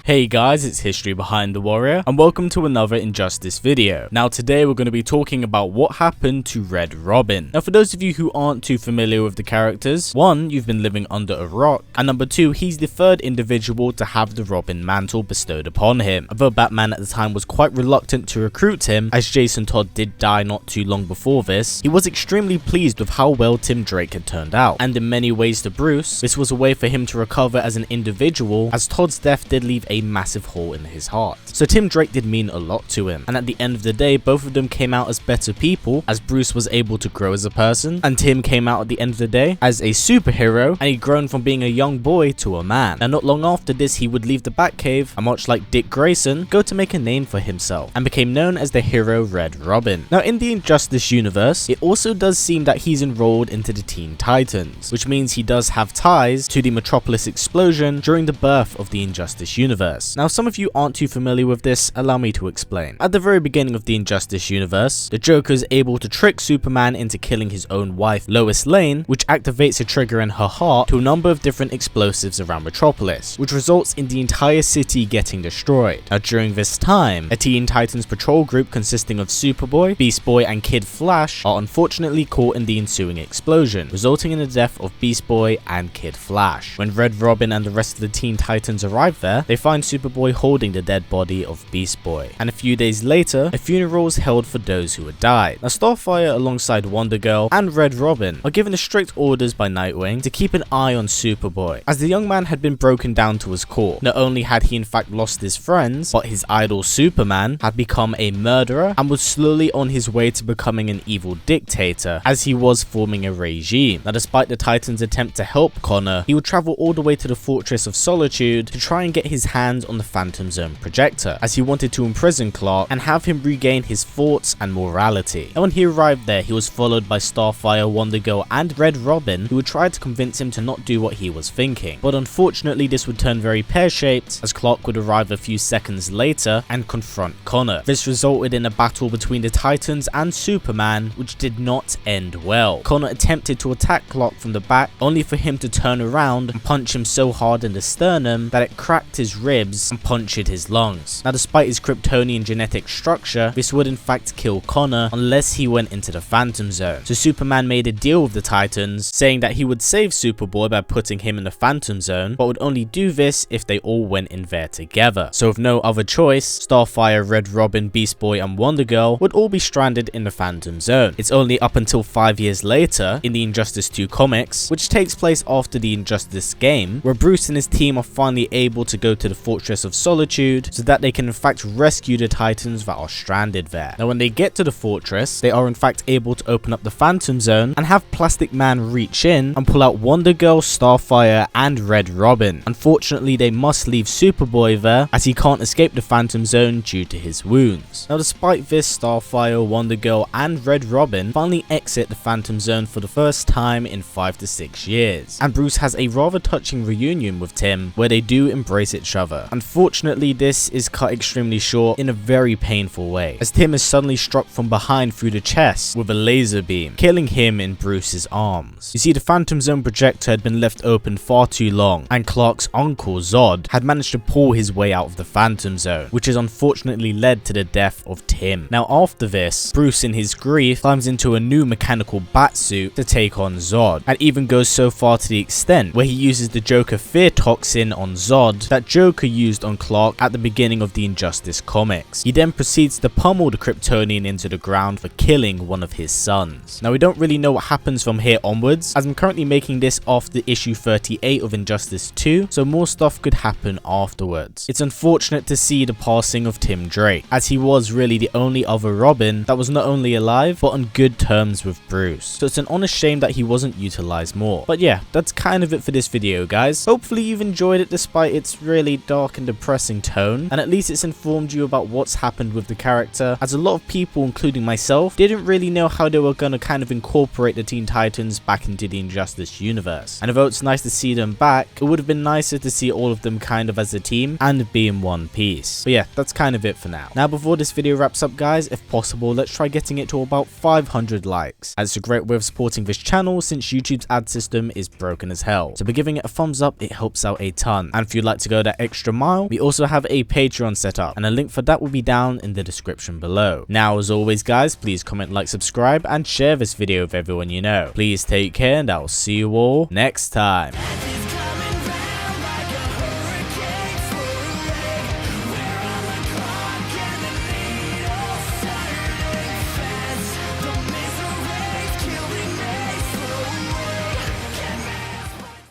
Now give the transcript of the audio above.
Hey guys, it's History Behind the Warrior, and welcome to another Injustice video. Now today we're going to be talking about what happened to Red Robin. Now for those of you who aren't too familiar with the characters, 1, you've been living under a rock, and number 2, he's the third individual to have the Robin mantle bestowed upon him. Although Batman at the time was quite reluctant to recruit him, as Jason Todd did die not too long before this, he was extremely pleased with how well Tim Drake had turned out. And in many ways to Bruce, this was a way for him to recover as an individual, as Todd's death did leave a massive hole in his heart. So Tim Drake did mean a lot to him, and at the end of the day both of them came out as better people, as Bruce was able to grow as a person, and Tim came out at the end of the day as a superhero, and he'd grown from being a young boy to a man. And not long after this he would leave the Batcave and, much like Dick Grayson, go to make a name for himself and became known as the hero Red Robin. Now in the Injustice universe, it also does seem that he's enrolled into the Teen Titans, which means he does have ties to the Metropolis explosion during the birth of the Injustice universe. Now some of you aren't too familiar with this, allow me to explain. At the very beginning of the Injustice universe, the Joker is able to trick Superman into killing his own wife Lois Lane, which activates a trigger in her heart to a number of different explosives around Metropolis, which results in the entire city getting destroyed. Now during this time, a Teen Titans patrol group consisting of Superboy, Beast Boy and Kid Flash are unfortunately caught in the ensuing explosion, resulting in the death of Beast Boy and Kid Flash. When Red Robin and the rest of the Teen Titans arrive there, they find Superboy holding the dead body of Beast Boy, and a few days later, a funeral is held for those who had died. Now Starfire alongside Wonder Girl and Red Robin are given strict orders by Nightwing to keep an eye on Superboy, as the young man had been broken down to his core. Not only had he in fact lost his friends, but his idol Superman had become a murderer and was slowly on his way to becoming an evil dictator, as he was forming a regime. Now despite the Titans' attempt to help Connor, he would travel all the way to the Fortress of Solitude to try and get his hands on the Phantom Zone projector, as he wanted to imprison Clark and have him regain his thoughts and morality. And when he arrived there, he was followed by Starfire, Wonder Girl and Red Robin, who would try to convince him to not do what he was thinking. But unfortunately this would turn very pear-shaped, as Clark would arrive a few seconds later and confront Connor. This resulted in a battle between the Titans and Superman, which did not end well. Connor attempted to attack Clark from the back, only for him to turn around and punch him so hard in the sternum that it cracked his ribs and punctured his lungs. Now despite his Kryptonian genetic structure, this would in fact kill Connor unless he went into the Phantom Zone. So Superman made a deal with the Titans, saying that he would save Superboy by putting him in the Phantom Zone, but would only do this if they all went in there together. So with no other choice, Starfire, Red Robin, Beast Boy and Wonder Girl would all be stranded in the Phantom Zone. It's only up until 5 years later, in the Injustice 2 comics, which takes place after the Injustice game, where Bruce and his team are finally able to go to the Fortress of Solitude so that they can in fact rescue the Titans that are stranded there. Now when they get to the fortress, they are in fact able to open up the Phantom Zone and have Plastic Man reach in and pull out Wonder Girl, Starfire and Red Robin. Unfortunately they must leave Superboy there, as he can't escape the Phantom Zone due to his wounds. Now despite this, Starfire, Wonder Girl and Red Robin finally exit the Phantom Zone for the first time in 5 to 6 years, and Bruce has a rather touching reunion with Tim where they do embrace each other. Unfortunately this is cut extremely short in a very painful way, as Tim is suddenly struck from behind through the chest with a laser beam, killing him in Bruce's arms. You see, the Phantom Zone projector had been left open far too long, and Clark's uncle Zod had managed to pull his way out of the Phantom Zone, which has unfortunately led to the death of Tim. Now after this, Bruce in his grief climbs into a new mechanical bat suit to take on Zod, and even goes so far to the extent where he uses the Joker fear toxin on Zod that Joker used on Clark at the beginning of the Injustice comics. He then proceeds to pummel the Kryptonian into the ground for killing one of his sons. Now we don't really know what happens from here onwards, as I'm currently making this after issue 38 of Injustice 2, so more stuff could happen afterwards. It's unfortunate to see the passing of Tim Drake, as he was really the only other Robin that was not only alive but on good terms with Bruce. So it's an honest shame that he wasn't utilized more. But yeah, that's kind of it for this video guys. Hopefully you've enjoyed it despite its really dark and depressing tone, and at least it's informed you about what's happened with the character, as a lot of people including myself didn't really know how they were gonna kind of incorporate the Teen Titans back into the Injustice universe. And although it's nice to see them back, it would have been nicer to see all of them kind of as a team and be in one piece. But yeah, that's kind of it for now. Now before this video wraps up guys, if possible let's try getting it to about 500 likes, as it's a great way of supporting this channel since YouTube's ad system is broken as hell. So by giving it a thumbs up it helps out a ton, and if you'd like to go that extra extra mile, we also have a Patreon set up, and a link for that will be down in the description below. Now, as always guys, please comment, like, subscribe, and share this video with everyone you know. Please take care, and I'll see you all next time.